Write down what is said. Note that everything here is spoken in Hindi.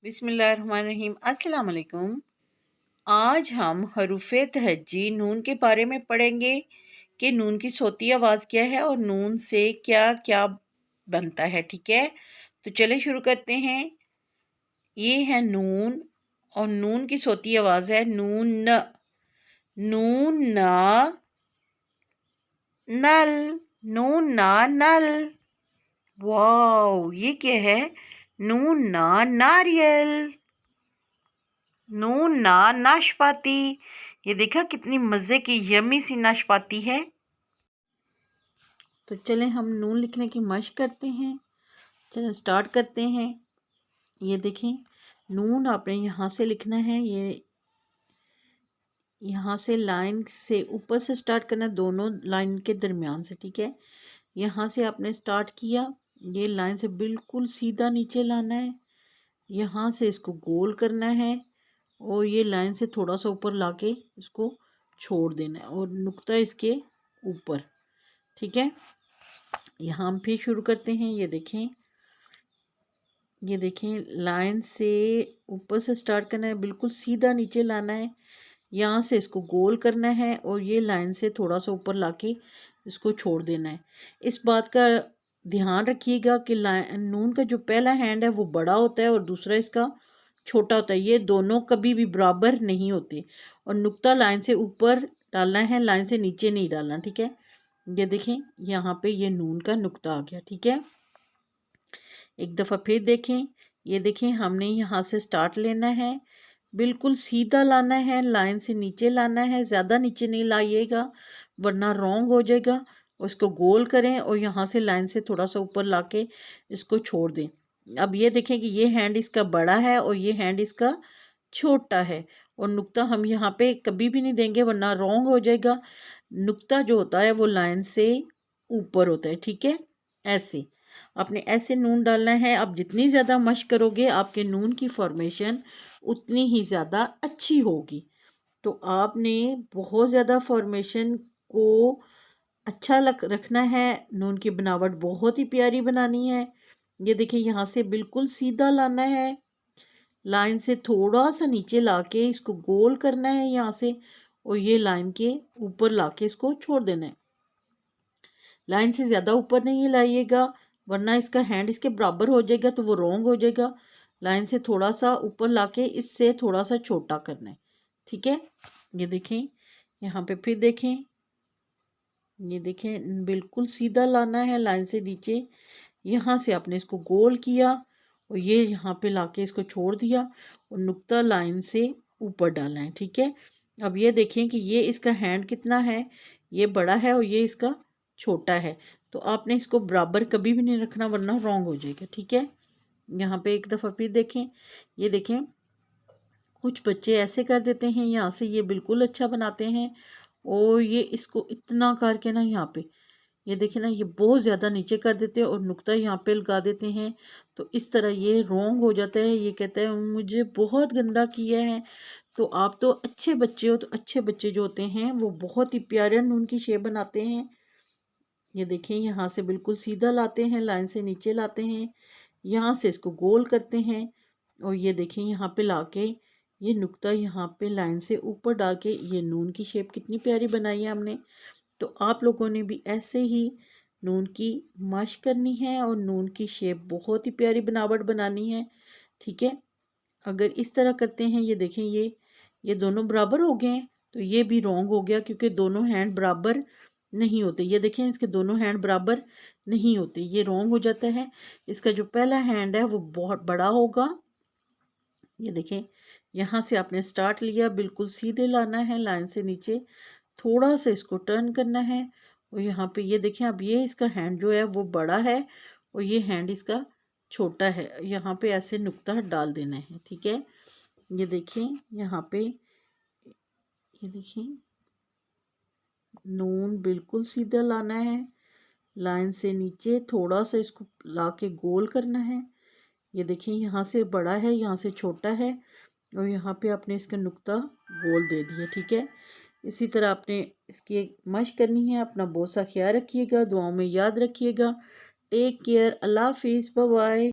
बिस्मिल्लाहिर्रहमानिर्रहीम। अस्सलाम वालेकुम। आज हम हरूफ़े तहज्जी नून के बारे में पढ़ेंगे कि नून की सोती आवाज़ क्या है और नून से क्या क्या बनता है। ठीक है, तो चलें शुरू करते हैं। ये है नून और नून की सोती आवाज़ है नून न। नून ना नल, नून ना नल। वाओ, ये क्या है? नून ना नारियल, नून ना नाशपाती। ये देखा कितनी मज़े की यमी सी नाशपाती है। तो चलें हम नून लिखने की मशक करते हैं। चलें स्टार्ट करते हैं। ये देखें, नून आपने यहाँ से लिखना है। ये यहाँ से लाइन से ऊपर से स्टार्ट करना है, दोनों लाइन के दरमियान से। ठीक है, यहाँ से आपने स्टार्ट किया, ये लाइन से बिल्कुल सीधा नीचे लाना है। यहाँ से इसको गोल करना है और ये लाइन से थोड़ा सा ऊपर लाके इसको छोड़ देना है और नुक्ता इसके ऊपर। ठीक है, यहाँ हम फिर शुरू करते हैं। ये देखें लाइन से ऊपर से स्टार्ट करना है, बिल्कुल सीधा नीचे लाना है। यहाँ से इसको गोल करना है और ये लाइन से थोड़ा सा ऊपर लाके इसको छोड़ देना है। इस बात का ध्यान रखिएगा कि नून का जो पहला हैंड है वो बड़ा होता है और दूसरा इसका छोटा होता है। ये दोनों कभी भी बराबर नहीं होते और नुक्ता लाइन से ऊपर डालना है, लाइन से नीचे नहीं डालना। ठीक है, ये देखें यहाँ पे ये नून का नुक्ता आ गया। ठीक है, एक दफ़ा फिर देखें। ये देखें, हमने यहाँ से स्टार्ट लेना है, बिल्कुल सीधा लाना है, लाइन से नीचे लाना है, ज़्यादा नीचे नहीं लाइएगा वरना रॉन्ग हो जाएगा। उसको गोल करें और यहाँ से लाइन से थोड़ा सा ऊपर लाके इसको छोड़ दें। अब ये देखें कि ये हैंड इसका बड़ा है और ये हैंड इसका छोटा है और नुक्ता हम यहाँ पे कभी भी नहीं देंगे वरना रॉन्ग हो जाएगा। नुक्ता जो होता है वो लाइन से ऊपर होता है। ठीक है, ऐसे आपने ऐसे नून डालना है। आप जितनी ज़्यादा मश्क करोगे आपके नून की फॉर्मेशन उतनी ही ज़्यादा अच्छी होगी। तो आपने बहुत ज़्यादा फॉर्मेशन को अच्छा रखना है। नून की बनावट बहुत ही प्यारी बनानी है। ये देखिए, यहाँ से बिल्कुल सीधा लाना है, लाइन से थोड़ा सा नीचे लाके इसको गोल करना है यहाँ से और ये लाइन के ऊपर लाके इसको छोड़ देना है। लाइन से ज़्यादा ऊपर नहीं लाइएगा वरना इसका हैंड इसके बराबर हो जाएगा तो वो रॉन्ग हो जाएगा। लाइन से थोड़ा सा ऊपर लाके इससे थोड़ा सा छोटा करना है। ठीक है, ये देखें, यहाँ पे फिर देखें, ये देखें बिल्कुल सीधा लाना है, लाइन से नीचे। यहाँ से आपने इसको गोल किया और ये यहाँ पे लाके इसको छोड़ दिया और नुक्ता लाइन से ऊपर डालना है। ठीक है, अब ये देखें कि ये इसका हैंड कितना है, ये बड़ा है और ये इसका छोटा है। तो आपने इसको बराबर कभी भी नहीं रखना वरना रॉन्ग हो जाएगा। ठीक है, यहाँ पे एक दफ़ा फिर देखें। ये देखें, कुछ बच्चे ऐसे कर देते हैं, यहाँ से ये बिल्कुल अच्छा बनाते हैं और ये इसको इतना करके ना यहाँ पे ये देखें ना, ये बहुत ज़्यादा नीचे कर देते हैं और नुक्ता यहाँ पे लगा देते हैं। तो इस तरह ये रॉन्ग हो जाता है। ये कहता है मुझे बहुत गंदा किया है। तो आप तो अच्छे बच्चे हो, तो अच्छे बच्चे जो होते हैं वो बहुत ही प्यारे नून की शेप बनाते हैं। ये देखें, यहाँ से बिल्कुल सीधा लाते हैं, लाइन से नीचे लाते हैं, यहाँ से इसको गोल करते हैं और ये देखें यहाँ पे लाके ये नुक्ता यहाँ पे लाइन से ऊपर डाल के ये नून की शेप कितनी प्यारी बनाई है हमने। तो आप लोगों ने भी ऐसे ही नून की मश्क करनी है और नून की शेप बहुत ही प्यारी बनावट बनानी है। ठीक है, अगर इस तरह करते हैं, ये देखें ये दोनों बराबर हो गए हैं तो ये भी रॉन्ग हो गया क्योंकि दोनों हैंड बराबर नहीं होते। ये देखें, इसके दोनों हैंड बराबर नहीं होते, ये रॉन्ग हो जाता है। इसका जो पहला हैंड है वो बहुत बड़ा होगा। ये देखें, यहाँ से आपने स्टार्ट लिया, बिल्कुल सीधे लाना है, लाइन से नीचे थोड़ा सा इसको टर्न करना है और यहाँ पे ये देखें, अब ये इसका हैंड जो है वो बड़ा है और ये हैंड इसका छोटा है। यहाँ पे ऐसे नुक्ता डाल देना है। ठीक है, ये देखें, यहाँ पे ये देखें, नून बिल्कुल सीधा लाना है, लाइन से नीचे थोड़ा सा इसको लाके गोल करना है। ये देखें, यहाँ से बड़ा है, यहाँ से छोटा है और यहाँ पे आपने इसका नुक्ता गोल दे दिया। ठीक है, इसी तरह आपने इसकी मश्क करनी है। अपना बहुत सा ख्याल रखिएगा, दुआओं में याद रखिएगा। टेक केयर, अल्लाह हाफिज़, बाय बाय।